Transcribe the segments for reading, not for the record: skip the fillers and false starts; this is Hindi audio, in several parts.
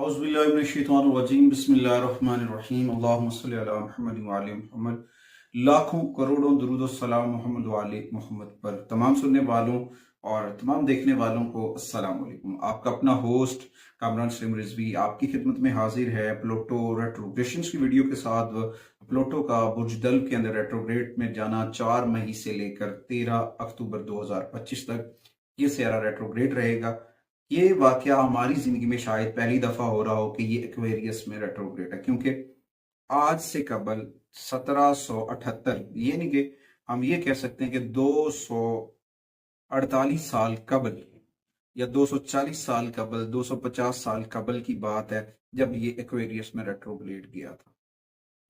औज़ुबिल्लाहिमिनश्शैतानिर्रजीम बिस्मिल्लाहिर्रहमानिर्रहीम अल्लाहुम्मा सल्लि अला मुहम्मद व आले मुहम्मद। लाखों करोड़ों दुरूद और सलाम मोहम्मद व आले मोहम्मद पर। तमाम सुनने वालों और तमाम देखने वालों को अस्सलाम वालेकुम। आपका अपना होस्ट कामरान सलीम रिजवी आपकी खिदमत में हाजिर है प्लूटो रेट्रोग्रेशंस की वीडियो के साथ। प्लूटो का बुर्ज दल्ब के अंदर रेट्रोग्रेड में जाना 4 मई से लेकर 13 अक्टूबर 2025 तक ये सियारा रेट्रोग्रेड रहेगा। ये वाकया हमारी जिंदगी में शायद पहली दफा हो रहा हो कि ये एक्वेरियस में रेट्रोग्रेड है, क्योंकि आज से कबल 1778, ये नहीं कि हम ये कह सकते हैं कि 248 साल कबल या 240 साल कबल 250 साल कबल की बात है जब ये एक्वेरियस में रेट्रोग्रेड गया था।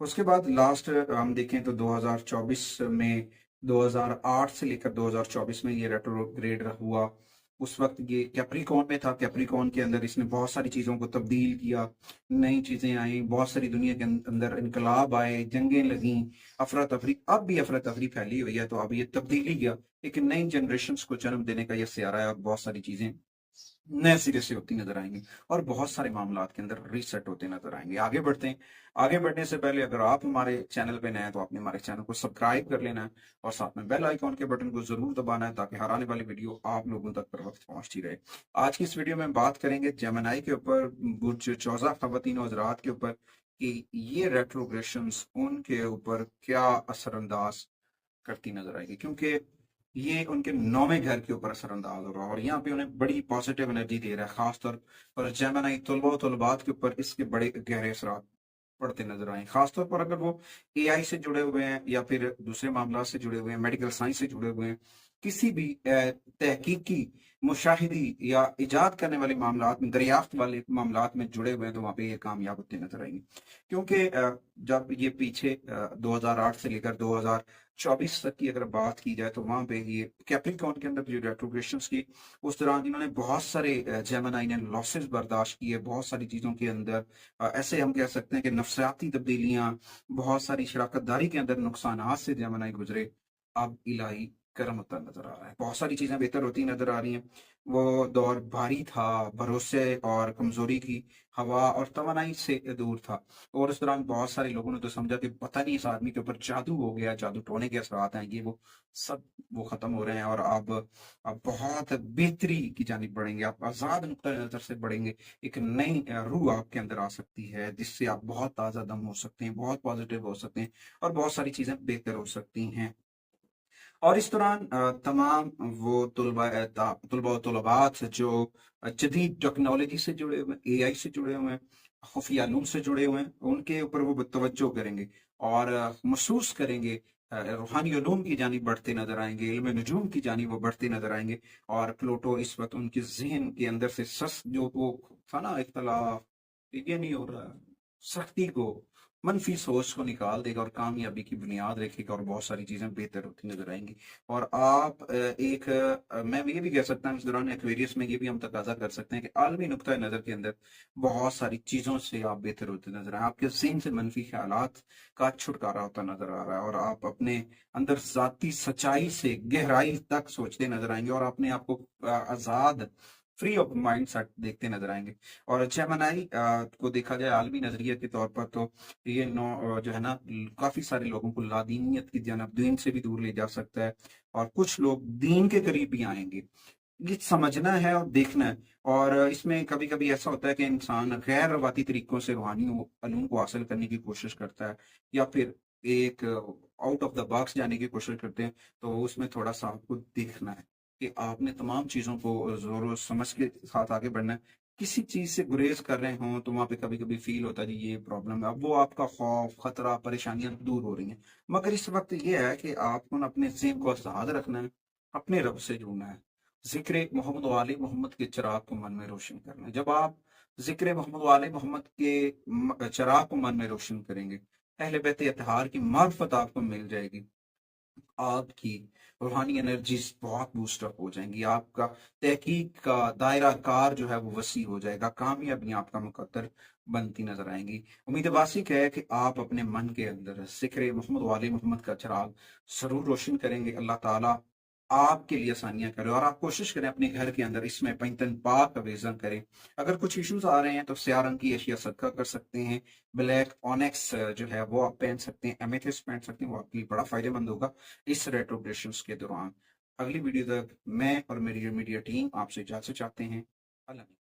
उसके बाद लास्ट हम देखें तो 2024 में 2008 से लेकर 2024 में ये रेट्रोग्रेड हुआ। उस वक्त ये कैप्रिकॉन में था। कैप्रिकॉन के अंदर इसने बहुत सारी चीज़ों को तब्दील किया, नई चीज़ें आई, बहुत सारी दुनिया के अंदर इनकलाब आए, जंगें लगीं, अफरा तफरी। अब भी अफरा तफरी फैली हुई है, तो अब ये तब्दीली गया, एक नई जनरेशन को जन्म देने का ये सियारा है और बहुत सारी चीज़ें नए सिरे से होती नजर आएंगी और बहुत सारे मामला के अंदर रीसेट होते नजर आएंगे। आगे बढ़ते हैं। आगे बढ़ने से पहले अगर आप हमारे चैनल पे नए हैं तो आपने हमारे चैनल को सब्सक्राइब कर लेना है और साथ में बेल आइकॉन के बटन को जरूर दबाना है ताकि हर आने वाली वीडियो आप लोगों तक पर वक्त पहुंचती रहे। आज की इस वीडियो में बात करेंगे जेमिनी के ऊपर, बुर्ज चौजा खवातीन और हज़रात के ऊपर, कि ये रेट्रोग्रेशंस उनके ऊपर क्या असरअंदाज करती नजर आएगी, क्योंकि ये उनके नौवें घर के ऊपर असरअंदाज होगा और यहाँ पे उन्हें बड़ी पॉजिटिव एनर्जी दे रहा है। खासतौर पर जेमिनी तलबा और तलबात के ऊपर इसके बड़े गहरे असरात पड़ते नजर आए। खासतौर पर अगर वो एआई से जुड़े हुए हैं या फिर दूसरे मामला से जुड़े हुए हैं, मेडिकल साइंस से जुड़े हुए हैं, किसी भी तहकीकी मुशाहिदी या इजाद करने वाले मामला में, दरियाफ्त वाले मामला में जुड़े हुए हैं, तो वहां पे ये कामयाब होते नजर आएंगे। क्योंकि जब ये पीछे 2008 से लेकर 2024 तक की अगर बात की जाए तो वहां पे ये कैप्रिकॉर्न के अंदर जो रेट्रोग्रेशंस की, उस दौरान इन्होंने बहुत सारे जेमिनी ने लॉसेस बर्दाश्त किए बहुत सारी चीजों के अंदर। ऐसे हम कह सकते हैं कि नफसियाती तब्दीलियां, बहुत सारी शराकतदारी के अंदर नुकसान से जेमिनी गुजरे। अब इलाही करम होता नजर आ रहा है, बहुत सारी चीजें बेहतर होती नजर आ रही हैं। वो दौर भारी था, भरोसे और कमजोरी की हवा और तवानाई से दूर था और उस दौरान बहुत सारे लोगों ने तो समझा कि पता नहीं इस आदमी के ऊपर जादू हो गया, जादू टोने के असरात हैं, ये वो सब वो खत्म हो रहे हैं और अब बहुत बेहतरी की जानिब बढ़ेंगे, आप आजाद नुक्ता नजर से बढ़ेंगे। एक नई रूह आपके अंदर आ सकती है जिससे आप बहुत ताजा दम हो सकते हैं, बहुत पॉजिटिव हो सकते हैं और बहुत सारी चीजें बेहतर हो सकती हैं। और इस दौरान तमाम वो तुलबा और तुलबात जो जदीद टेक्नोलॉजी से जुड़े हुए हैं, एआई से जुड़े हुए हैं, खुफिया इल्म से जुड़े हुए हैं, उनके ऊपर वो तवज्जो करेंगे और महसूस करेंगे, रूहानी उलूम की जानिब बढ़ते नजर आएंगे, इल्म नजूम की जानिब वो बढ़ते नजर आएंगे। और प्लूटो इस वक्त उनके जहन के अंदर से सस जो वो था ना, इख्तलाफ, ये नहीं हो रहा, सख्ती को, मनफी सोच को निकाल देगा और कामयाबी की बुनियाद रखेगा और बहुत सारी चीजें बेहतर होती नजर आएंगी। और आप मैं ये भी कह सकता हूँ इस दौरान एक्वेरियस में ये भी हम तकाजा कर सकते हैं कि आलमी नुक्ता नजर के अंदर बहुत सारी चीजों से आप बेहतर होते नजर आए, आपके जहन से मनफी ख्यालात का छुटकारा होता नजर आ रहा है और आप अपने अंदर जाती सच्चाई से गहराई तक सोचते नजर आएंगे और अपने आप को आजाद, फ्री ऑफ माइंड सेट देखते नजर आएंगे। और जेमिनी को देखा जाए आलमी नजरिए के तौर पर तो ये जो है ना, काफी सारे लोगों को लादीनियत की जानब, दीन से भी दूर ले जा सकता है और कुछ लोग दीन के करीब भी आएंगे। ये समझना है और देखना है। और इसमें कभी कभी ऐसा होता है कि इंसान गैर रवाती तरीकों से रूहानी अलूम को हासिल करने की कोशिश करता है या फिर एक आउट ऑफ द बॉक्स जाने की कोशिश करते हैं, तो उसमें थोड़ा सा आपको देखना है कि आपने तमाम चीजों को जोर समझ के साथ आगे बढ़ना है। किसी चीज से गुरेज कर रहे हों तो वहां पे कभी कभी फील होता है जी ये प्रॉब्लम है, अब वो आपका खौफ, खतरा, परेशानियां दूर हो रही हैं। मगर इस वक्त ये है कि आपको ना अपने ज़ेब को आजाद रखना है, अपने रब से जुड़ना है, जिक्र मोहम्मद वाले मोहम्मद के चिराग को मन में रोशन करना है। जब आप जिक्र मोहम्मद वाले मोहम्मद के चिराग को मन में रोशन करेंगे, अहले बैत अतहार की मार्फत आपको मिल जाएगी, आपकी रूहानी एनर्जीज बहुत बूस्टअप हो जाएंगी, आपका तहकीक का दायरा कार जो है वो वसी हो जाएगा, कामयाबी आपका मुकद्दर बनती नजर आएंगी। उम्मीद वासिक है कि आप अपने मन के अंदर जिक्र मोहम्मद वाले मोहम्मद का चिराग जरूर रोशन करेंगे। अल्लाह ताला आपके लिए आसानियां करे, और आप कोशिश करें अपने घर के अंदर इसमें पैंतन पाक का विजन करें। अगर कुछ इश्यूज आ रहे हैं तो स्याह रंग की अशिया सदका कर सकते हैं, ब्लैक ऑनेक्स जो है वो आप पहन सकते हैं, एमेथिस्ट पहन सकते हैं, वो आपके लिए बड़ा फायदेमंद होगा इस रेट्रोग्रेशंस के दौरान। अगली वीडियो तक मैं और मेरी मीडिया टीम आपसे इजाजत चाहते हैं। अल्लाह।